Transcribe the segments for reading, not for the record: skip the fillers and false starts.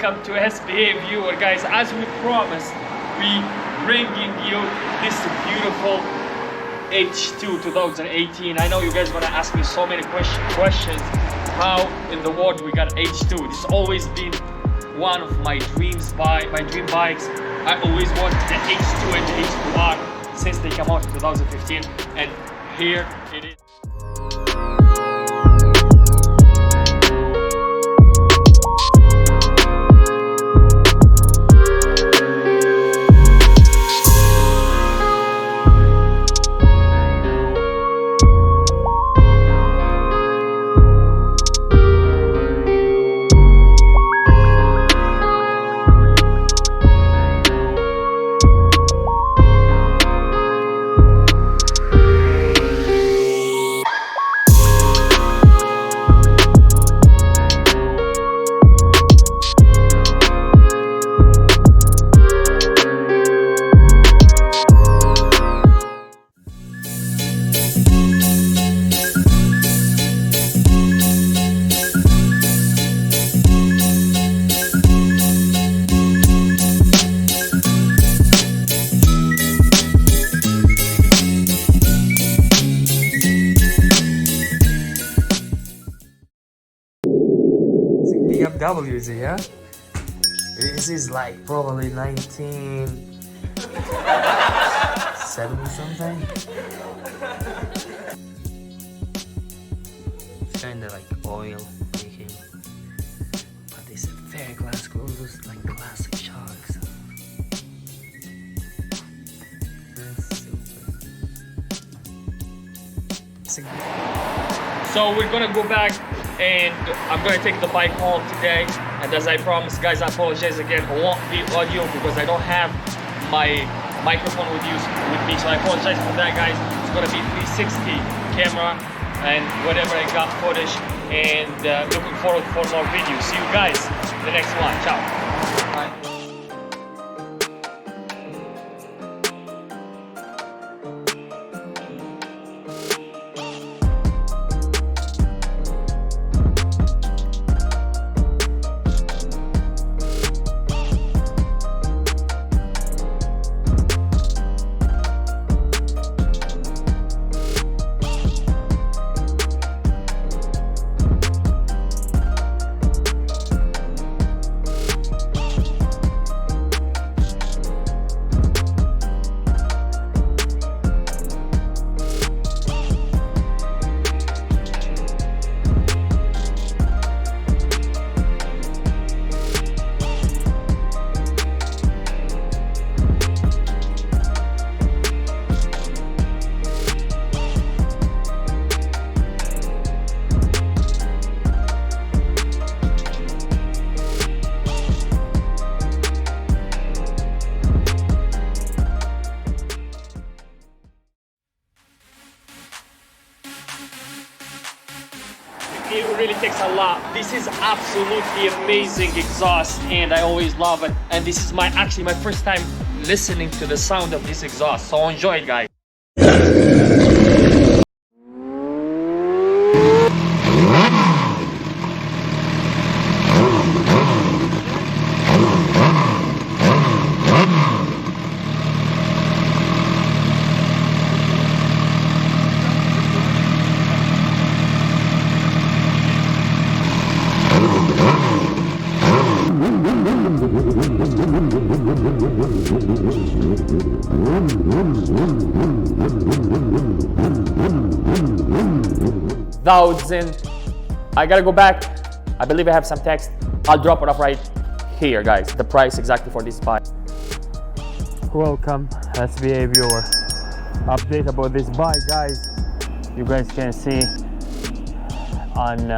welcome to SBA Viewer, guys. As we promised, we bringing you this beautiful H2 2018. I know you guys gonna ask me so many questions. How in the world we got H2? This has always been one of my dream bikes. I always wanted the H2 and the H2R since they came out in 2015, and here it is. BMW is it, yeah? This is like probably 1970 something. It's kinda like oil making, but it's very classical, almost like classic shocks. That's super. So we're gonna go back and I'm gonna take the bike home today, and as I promised, guys, I apologize again, it won't be audio because I don't have my microphone with me, so I apologize for that, guys. It's gonna be 360 camera and whatever I got footage, and looking forward for more videos. See you guys in the next one. Ciao. Bye. It really takes a lot. This is absolutely amazing exhaust, and I always love it. And this is actually my first time listening to the sound of this exhaust. So enjoy it, guys. I gotta go back. I believe I have some text. I'll drop it up right here, guys. The price exactly for this bike. Welcome, SBA Viewer. Update about this bike, guys. You guys can see on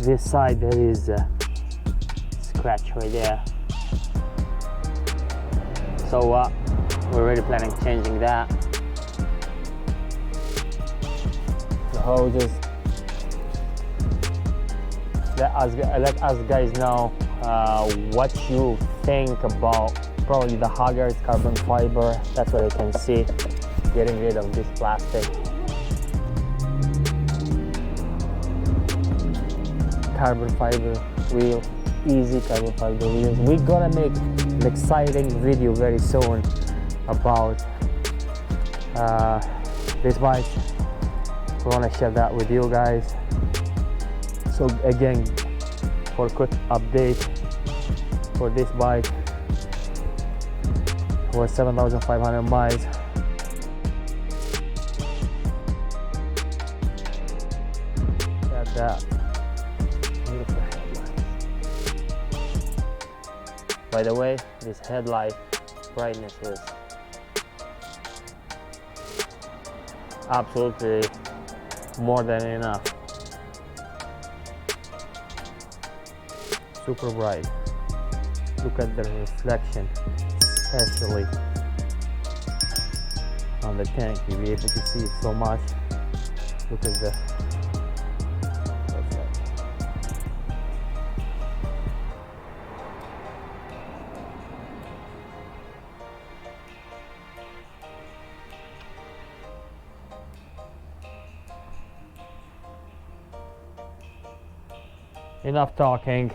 this side there is a scratch right there. So we're already planning changing that. The hoses. Let us guys know what you think about probably the Haggard's carbon fiber. That's what I can see. Getting rid of this plastic. Carbon fiber real easy carbon fiber wheels. We're gonna make an exciting video very soon about this bike. We want to share that with you guys. So again, for a quick update for this bike, it was 7,500 miles. At that beautiful headlight. By the way, this headlight brightness is absolutely more than enough. Super bright. Look at the reflection, especially on the tank. You'll be able to see it so much. Look at the enough talking.